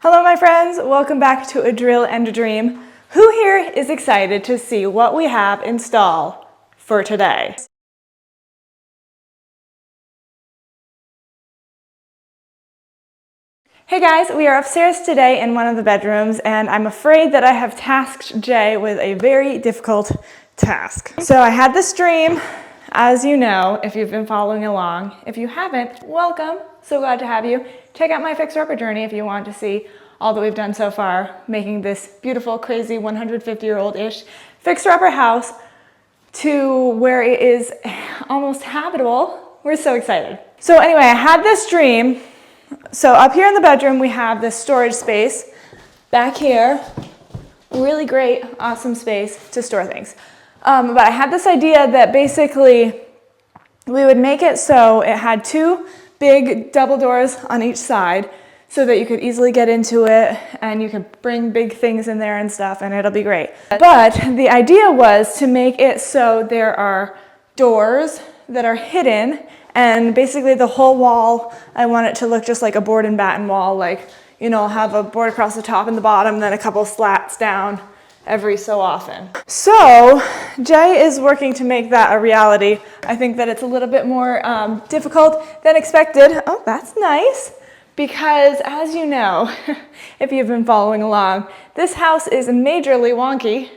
Hello my friends, welcome back to A Drill and a Dream. Who here is excited to see what we have installed for today? Hey guys, we are upstairs today in one of the bedrooms and I'm afraid that I have tasked Jay with a very difficult task. So I had this dream, as you know, if you've been following along. If you haven't, welcome, so glad to have you. Check out my fixer-upper journey if you want to see all that we've done so far, making this beautiful, crazy 150-year-old-ish fixer-upper house to where it is almost habitable. We're so excited. So anyway, I had this dream. So up here in the bedroom, we have this storage space. Back here, really great, awesome space to store things. But I had this idea that basically we would make it so it had two big double doors on each side so that you could easily get into it and you could bring big things in there and stuff and it'll be great. But the idea was to make it so there are doors that are hidden, and basically the whole wall, I want it to look just like a board and batten wall, like, you know, have a board across the top and the bottom, then a couple slats down every so often. So Jay is working to make that a reality. I think that it's a little bit more difficult than expected. Oh, that's nice. Because as you know, if you've been following along, this house is majorly wonky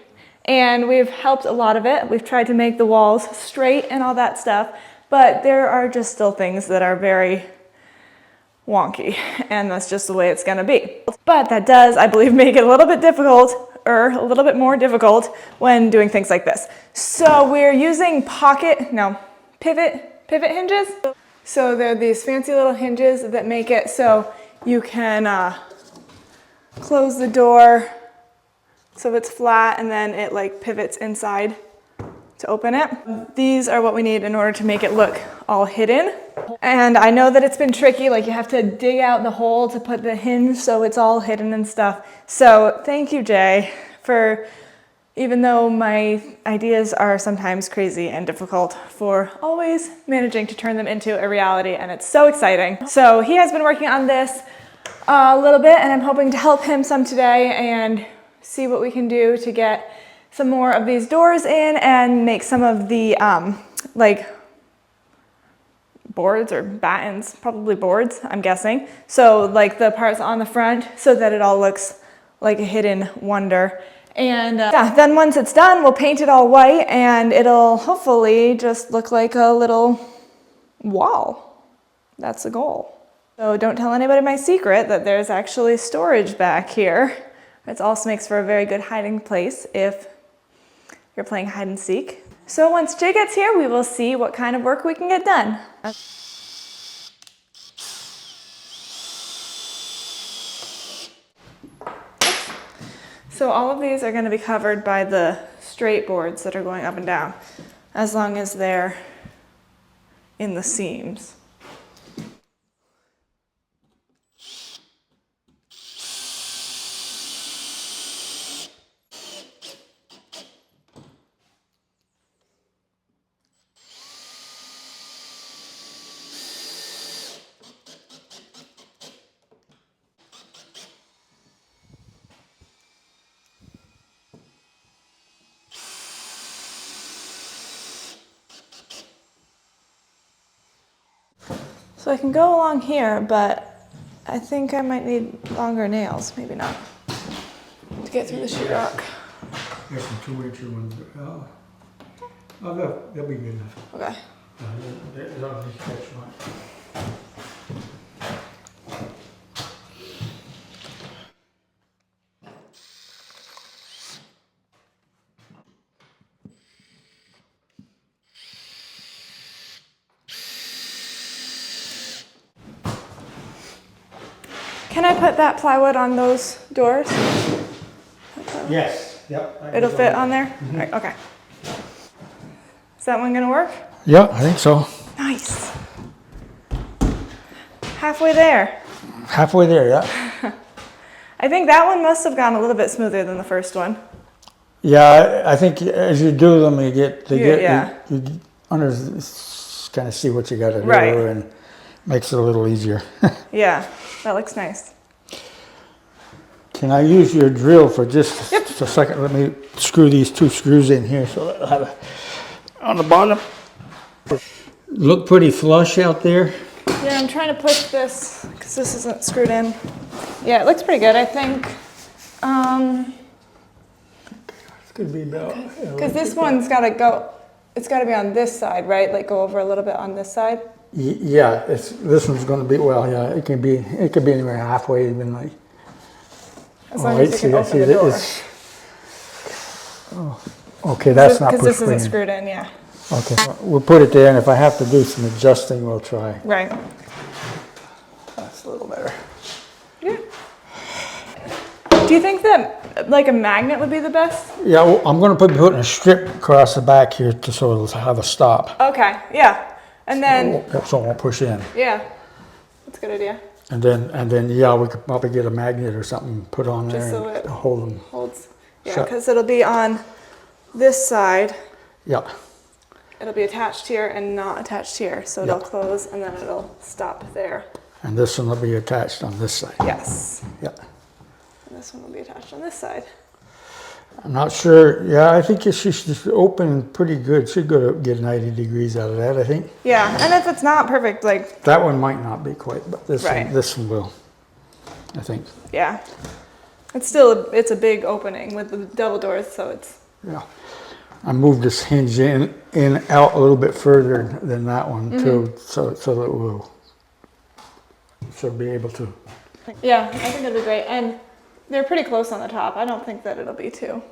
and we've helped a lot of it. We've tried to make the walls straight and all that stuff, but there are just still things that are very wonky and that's just the way it's gonna be. But that does, I believe, make it a little bit difficult, or a little bit more difficult when doing things like this. So we're using pivot hinges. So they're these fancy little hinges that make it so you can close the door so it's flat and then it like pivots inside to open it. These are what we need in order to make it look all hidden. And I know that it's been tricky, like you have to dig out the hole to put the hinge so it's all hidden and stuff. So thank you, Jay, for, even though my ideas are sometimes crazy and difficult, for always managing to turn them into a reality, and it's so exciting. So he has been working on this a little bit and I'm hoping to help him some today and see what we can do to get some more of these doors in and make some of the like boards or battens, probably boards, I'm guessing. So like the parts on the front so that it all looks like a hidden wonder. And yeah, then once it's done, we'll paint it all white and it'll hopefully just look like a little wall. That's the goal. So don't tell anybody my secret that there's actually storage back here. It also makes for a very good hiding place if you're playing hide and seek. So once Jay gets here, we will see what kind of work we can get done. So all of these are going to be covered by the straight boards that are going up and down, as long as they're in the seams. So I can go along here, but I think I might need longer nails, maybe not, to get through the sheetrock. There's some 2-inch ones. They'll be good enough. Okay. As long as they catch one. Can I put that plywood on those doors? Yes. Yep. It'll fit on there? Mm-hmm. Right, okay. Is that one gonna work? Yeah, I think so. Nice. Halfway there. Halfway there, yeah. I think that one must have gone a little bit smoother than the first one. Yeah, I think as you do them, you kind of see what you got to do, right, and makes it a little easier. Yeah, that looks nice. Can I use your drill for just Yep. a second? Let me screw these 2 screws in here so that I have it on the bottom. Look pretty flush out there. Yeah, I'm trying to push this because this isn't screwed in. Yeah, it looks pretty good, I think. It's gonna be about. Because this one's got to go, it's got to be on this side, right? Like go over a little bit on this side. Yeah, this one's going to be, well, yeah, it could be anywhere halfway, even like. As long as you can open the door. Okay, that's not Because this pushed isn't in. screwed in, yeah. Okay, we'll put it there, and if I have to do some adjusting, we'll try. Right. That's a little better. Yeah. Do you think that like a magnet would be the best? Yeah, well, I'm going to put a strip across the back here so it'll have a stop. Okay, yeah. And then, So it won't push in. yeah, that's a good idea. And then, yeah, we could probably get a magnet or something put on there Just so and it hold them. holds. Yeah, Shut. because it'll be on this side. Yeah, It'll be attached here and not attached here. So it'll Yep. close and then it'll stop there. and this one will be attached on this side. Yes. Yeah. And this one will be attached on this side. I'm not sure. Yeah, I think it should just open pretty good. Should go to get 90 degrees out of that, I think. Yeah, and if it's not perfect, like, That one might not be quite, but Right. this one will, I think. yeah. It's still, it's a big opening with the double doors, so it's, Yeah. I moved this hinge in out a little bit further than that one too, so that we'll should be able to. yeah, I think it'll be great. And they're pretty close on the top. I don't think that it'll be too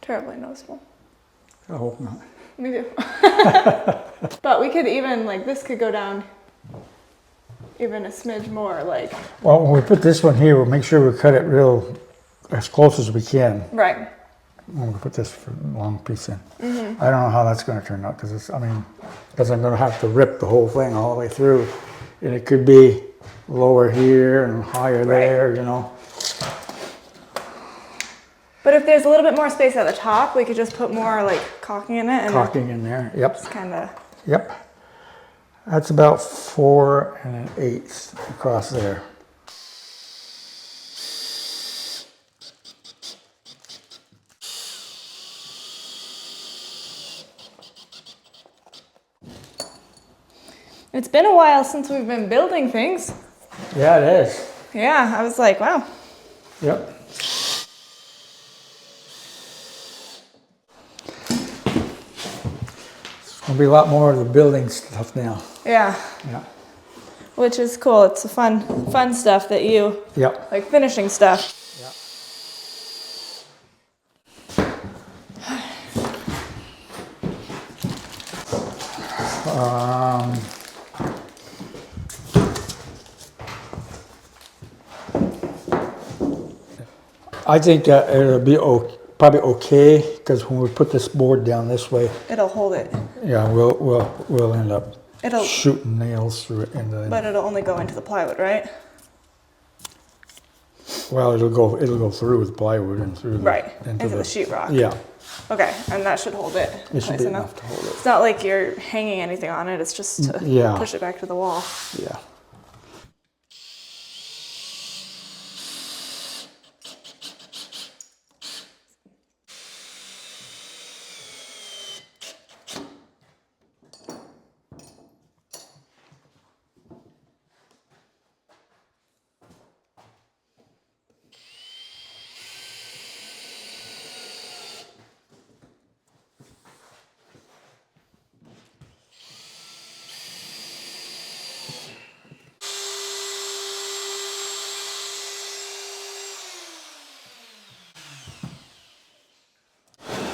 terribly noticeable. I hope not. Me too. But we could even, like, this could go down even a smidge more, like, Well, when we put this one here, we'll make sure we cut it real as close as we can. right. When we put this long piece in. I don't know how that's going to turn out because I'm going to have to rip the whole thing all the way through, and it could be lower here and higher there, you know. But if there's a little bit more space at the top, we could just put more, like, caulking in it and Caulking in there. Yep. just kind of, Yep. That's about 4 1/8 across there. it's been a while since we've been building things. Yeah, it is. Yeah, I was like, wow. Yep. It's going to be a lot more of the building stuff now. Yeah, Yeah. which is cool. It's a fun stuff that you, Yep. like finishing stuff. I think it'll be probably okay because when we put this board down this way, It'll hold it, yeah, we'll end up It'll- shooting nails through it into the. but it'll only go into the plywood, right? Well, it'll go through the plywood and through the Right, into the sheetrock. Yeah, Okay, and that should hold it. it should nice be enough. enough to hold it. It's not like you're hanging anything on it. It's just to Yeah. push it back to the wall. Yeah.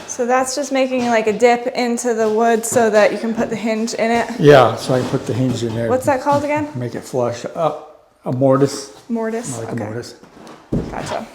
So that's just making like a dip into the wood so that you can put the hinge in it. Yeah, so I can put the hinge in there. What's that called again? Make it flush up. A mortise. Mortise. Like Okay. a mortise. Gotcha.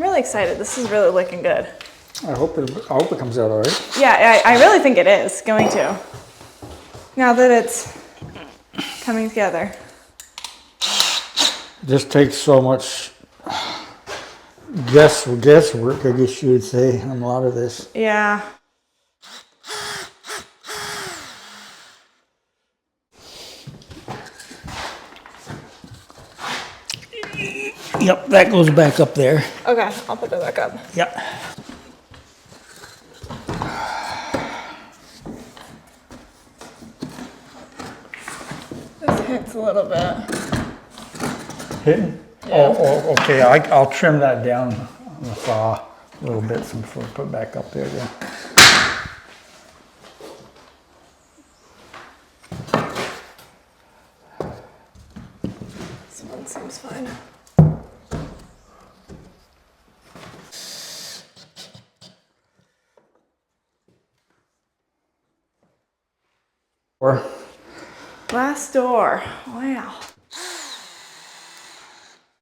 I'm really excited. This is really looking good. I hope it comes out all right. Yeah, I really think it is going to. Now that it's coming together. It just takes so much guesswork, I guess you would say, on a lot of this. Yeah. Yep, that goes back up there. Okay, I'll put that back up. Yep. This hits a little bit. Hitting? Yeah. Oh, okay. I'll trim that down on the saw a little bit before I put it back up there again. This one seems fine. Glass door. Wow.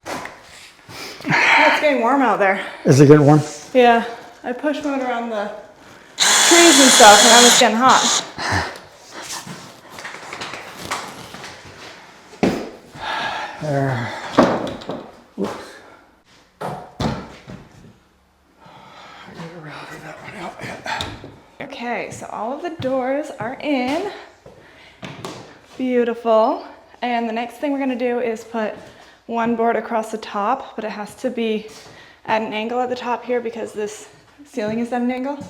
It's getting warm out there. Is it getting warm? Yeah. I push mowed around the trees and stuff, and now it's getting hot. There. Whoops. Get around to that one out. Okay, so all of the doors are in. Beautiful. And the next thing we're gonna do is put one board across the top, but it has to be at an angle at the top here because this ceiling is at an angle.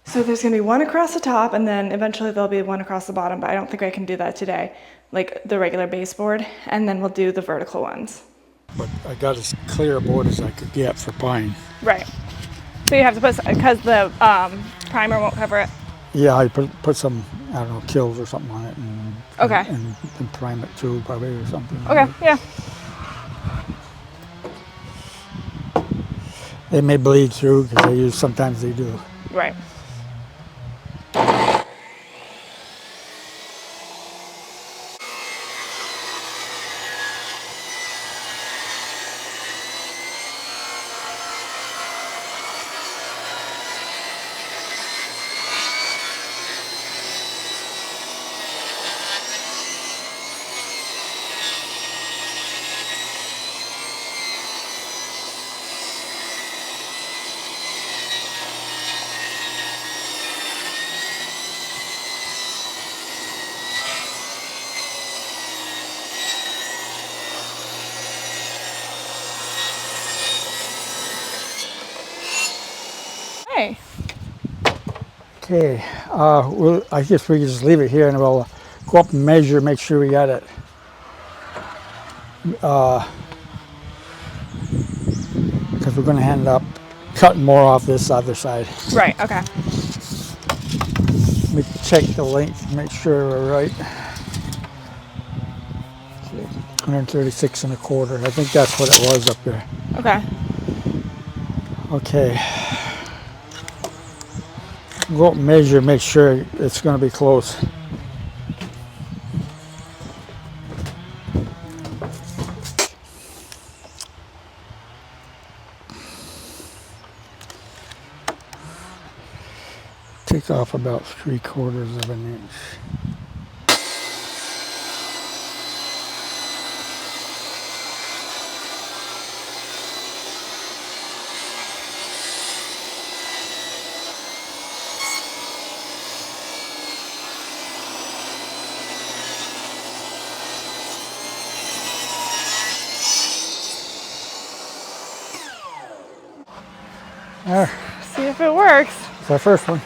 So there's gonna be one across the top, and then eventually there'll be one across the bottom, but I don't think I can do that today, like the regular baseboard, and then we'll do the vertical ones. But I got as clear a board as I could get for pine. Right. So you have to put, because the primer won't cover it. Yeah, I put some, I don't know, kills or something on it, and Okay. and prime it too, probably, or something. Okay, yeah. They may bleed through because sometimes they do. Right. Hey. Okay, I guess we can just leave it here and we'll go up and measure, make sure we got it. Because we're going to end up cutting more off this other side. Right, okay. Let me check the length, make sure we're right. 136 and a quarter. I think that's what it was up there. Okay. Okay. Go up and measure, make sure it's going to be close. Take off about 3/4 of an inch. There, See if it works. it's our first one.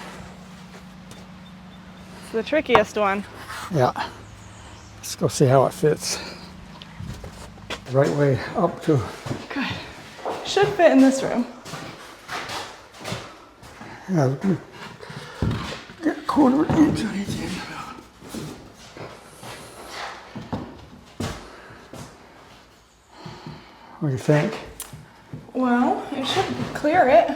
It's the trickiest one. Yeah. Let's go see how it fits. Right way up to. Good. Should fit in this room. Yeah, get a 1/4 inch on each end. What do you think? Well, it should clear it.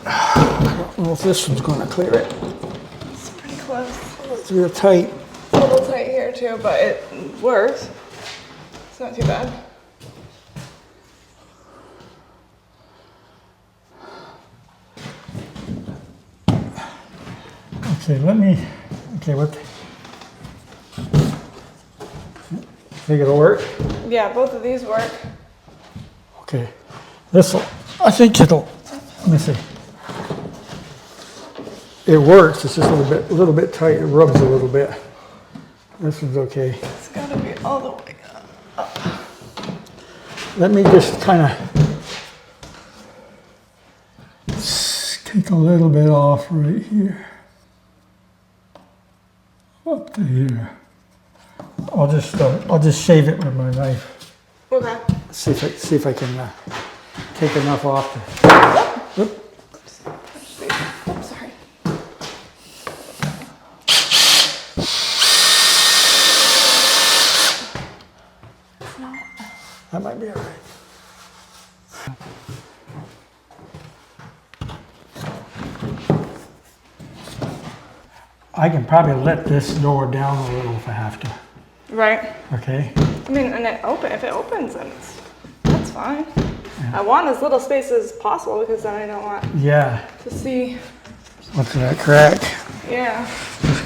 I don't know if this one's going to clear it. It's pretty close. It's real tight. A little tight here too, but it works. It's not too bad. Okay, what? Think it'll work? Yeah, both of these work. Okay, I think it'll, let me see. It works, it's just a little bit tight, it rubs a little bit. This one's okay. It's gotta be all the way up. Let me just kind of take a little bit off right here. Up to here. I'll just shave it with my knife. Okay. See if I can take enough off. Oop. Oops, sorry. That might be all right. I can probably let this door down a little if I have to. Right. Okay. I mean, and if it opens, then that's fine. Yeah. I want as little space as possible because then I don't want to see. What's that crack? Yeah.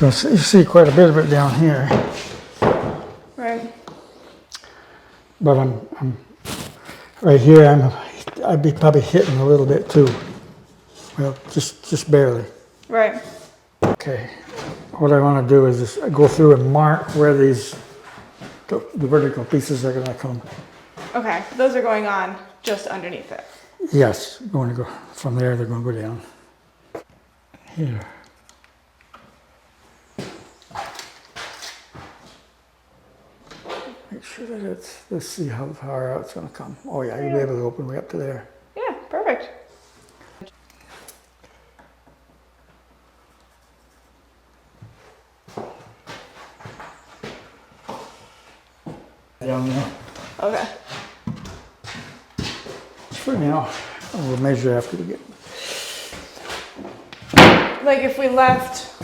You see quite a bit of it down here. Right. But I'm right here. I'd be probably hitting a little bit too. Well, just barely. Right. Okay. What I want to do is just go through and mark where the vertical pieces are going to come. Okay. Those are going on just underneath it. Yes. Going to go from there. They're going to go down here. Make sure that let's see how far out it's going to come. Oh yeah, you'll be able to open way up to there. Yeah, perfect. Down there. Okay. For now, we'll measure after we get. Like if we left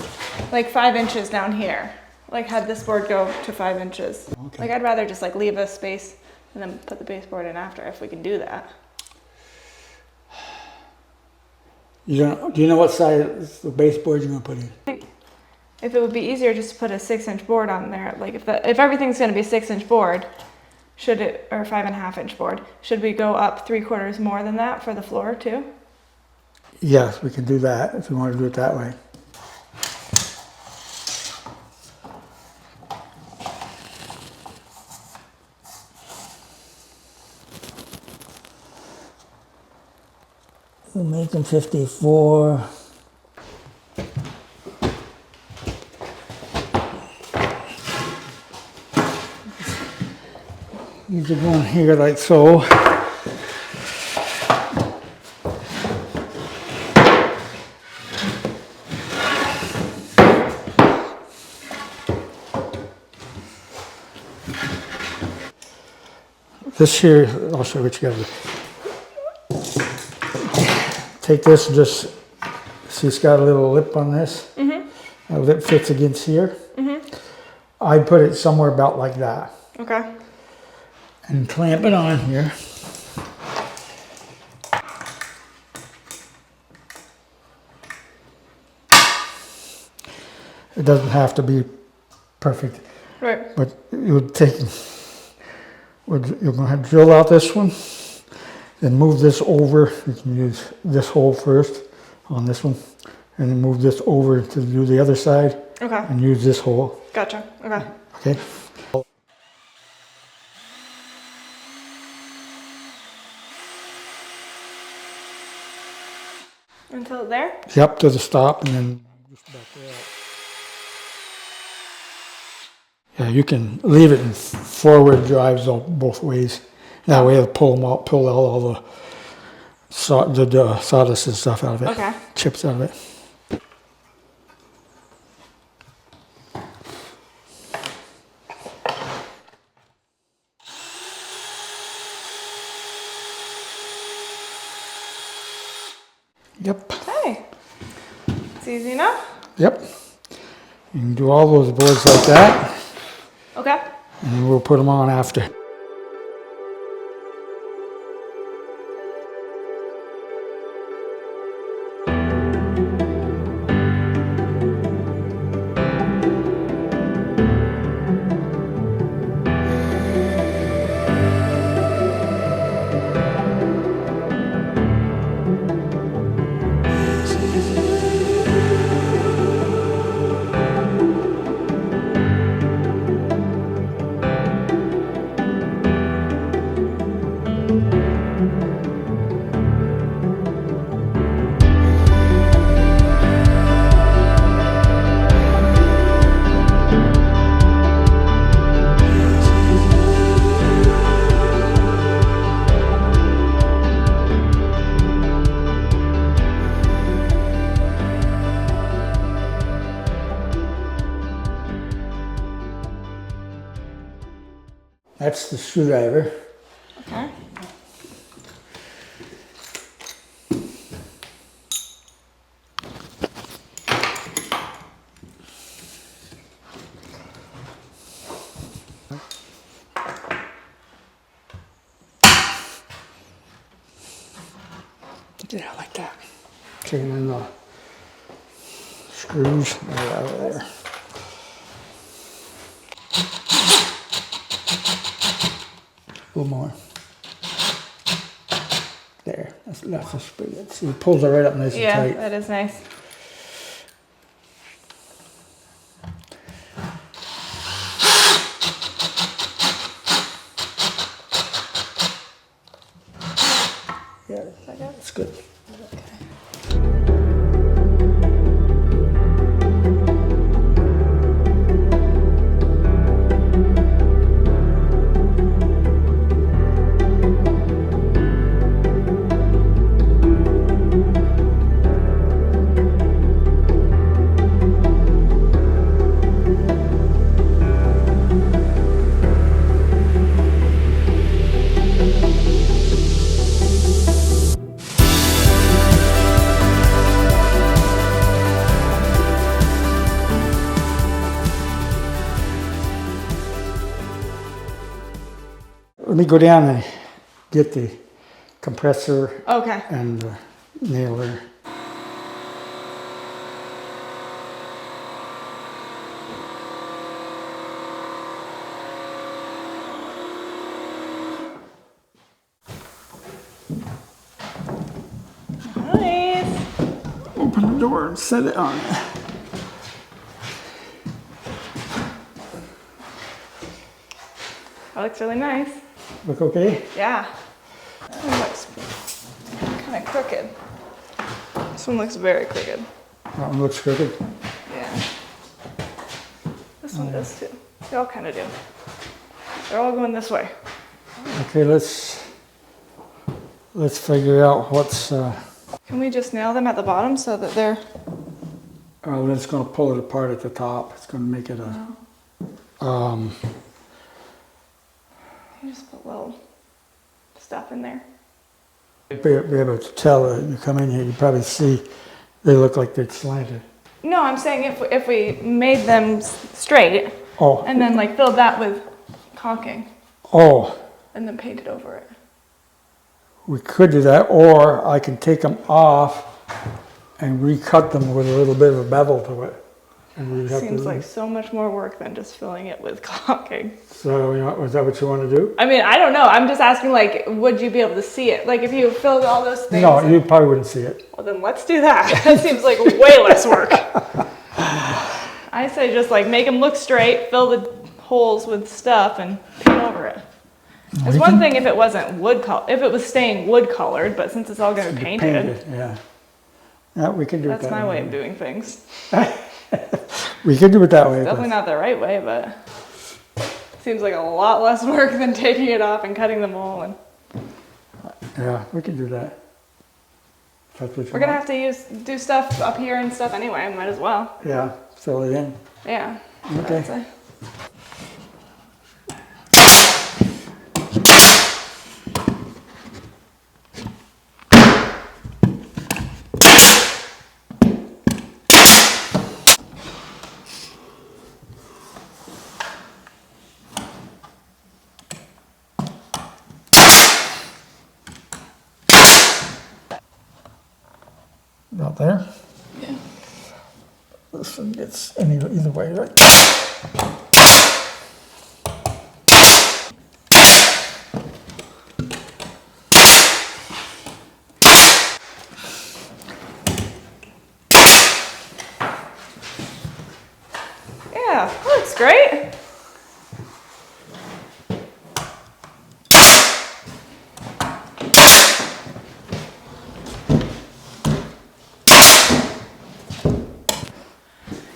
like 5 inches down here, like had this board go to 5 inches. Okay. Like I'd rather just like leave a space and then put the baseboard in after if we can do that. Do you know what size the baseboard you're going to put in? If it would be easier just to put a 6-inch board on there, like if everything's going to be a 6-inch board, or 5.5-inch board, should we go up 3/4 more than that for the floor too? Yes, we can do that if we want to do it that way. We'll make them 54. These are going here like so. This here, I'll show you what you gotta do. Take this and just, see it's got a little lip on this. Mm-hmm. That lip fits against here. Mm-hmm. I'd put it somewhere about like that. Okay. And clamp it on here. It doesn't have to be perfect. Right. But you're going to drill out this one, then move this over. You can use this hole first on this one, and then move this over to do the other side. Okay. And use this hole. Gotcha. Okay. Okay. Until there? Yep, to the stop, and then just back there. Yeah, you can leave it in forward drives both ways. That way it'll pull them out, pull all the sawdust and stuff out of it. Okay. Chips out of it. Yep. Okay. It's easy enough? Yep. You can do all those boards like that. Okay. And we'll put them on after. That's the screwdriver. Okay. Yeah, like that. Taking in the screws out of there. A little more. There. That's just pretty good. See, it pulls it right up nice and tight. Yeah, that is nice. Yeah, that's good. Let me go down and get the compressor Okay. and the nailer. Nice. Open the door and set it on. That looks really nice. Look okay? Yeah. That one looks kind of crooked. This one looks very crooked. That one looks crooked. Yeah. This one does too. They all kind of do. They're all going this way. Okay, let's figure out what's. Can we just nail them at the bottom so that they're... Oh, it's going to pull it apart at the top. It's going to make it a. You just put little stuff in there. Be able to tell that you come in here, you probably see they look like they're slanted. No, I'm saying if we made them straight Oh. and then like filled that with caulking Oh, and then painted over it. we could do that, or I can take them off and recut them with a little bit of a bevel to it. And we'd have Seems to, like so much more work than just filling it with caulking. So, is that what you want to do? I mean, I don't know. I'm just asking, like, would you be able to see it? Like, if you filled all those things. No, you probably wouldn't see it. Well, then let's do that. That seems like way less work. I say just like make them look straight, fill the holes with stuff, and paint over it. It's one thing if it wasn't if it was staying wood colored, but since it's all going to be painted, yeah. Yeah, we can do it that way. that's my way of doing things. We can do it that way. Definitely not the right way, but seems like a lot less work than taking it off and cutting them all. And yeah, we can do that. That's what you we're gonna want. have to do stuff up here and stuff anyway. Might as well. Yeah, fill it in. Yeah. Okay. That's it. About there. Yeah. This one gets either way, right? Yeah, looks great.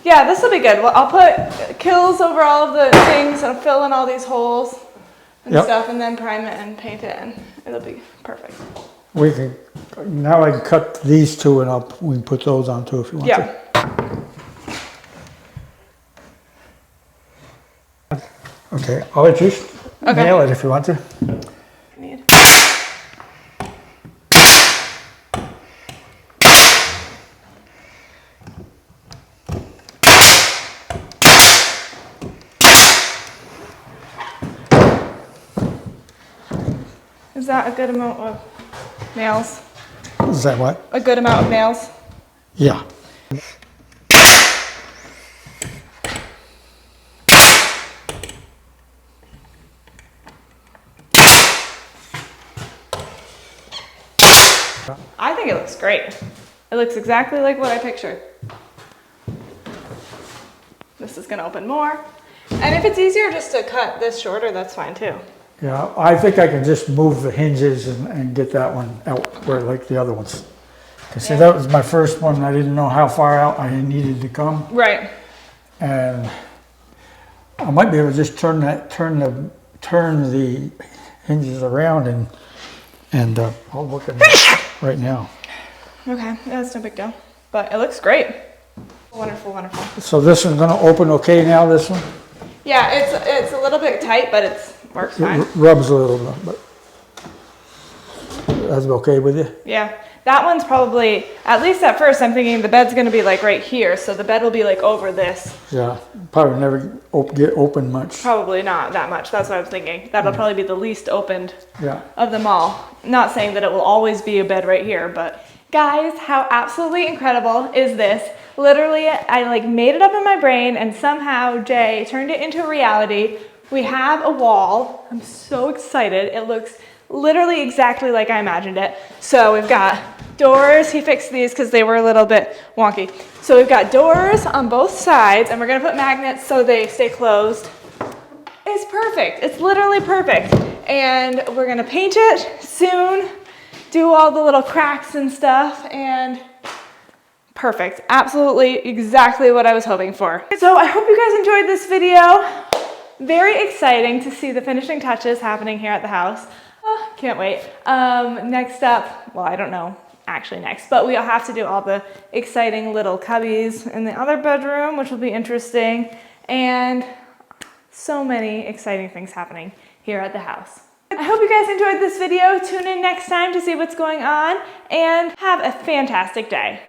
Yeah, this will be good. Well, I'll put kills over all of the things and fill in all these holes and Yep. stuff, and then prime it and paint it, and it'll be perfect. We can, now I can cut these two and we can put those on too if you want Yeah. to. Okay, I'll let you. nail it if you want to. Need. Is that a good amount of nails? Is that what? A good amount of nails? Yeah. I think it looks great. It looks exactly like what I pictured. This is gonna open more. And if it's easier just to cut this shorter, that's fine too. Yeah, I think I can just move the hinges and get that one out where like the other ones. 'Cause see, that was my first one. I didn't know how far out I needed to come. Right. And I might be able to just turn the hinges around and I'll look at it right now. Okay, that's no big deal. But it looks great. Wonderful, wonderful. So this one's gonna open okay now, this one? Yeah, it's a little bit tight, but it works fine. It rubs a little bit, but that's okay with you? Yeah, that one's probably, at least at first, I'm thinking the bed's gonna be like right here, so the bed will be like over this. Yeah, probably never get open much. Probably not that much, that's what I was thinking. That'll probably be the least opened Yeah. of them all. Not saying that it will always be a bed right here, but guys, how absolutely incredible is this? Literally, I like made it up in my brain and somehow Jay turned it into reality. We have a wall. I'm so excited. It looks literally exactly like I imagined it. So we've got doors. He fixed these because they were a little bit wonky. So we've got doors on both sides and we're gonna put magnets so they stay closed. It's perfect. It's literally perfect. And we're gonna paint it soon, do all the little cracks and stuff, and perfect. Absolutely exactly what I was hoping for. So I hope you guys enjoyed this video. Very exciting to see the finishing touches happening here at the house. Oh, can't wait. Next up, well, I don't know actually next, but we'll have to do all the exciting little cubbies in the other bedroom, which will be interesting, and so many exciting things happening here at the house. I hope you guys enjoyed this video. Tune in next time to see what's going on, and have a fantastic day.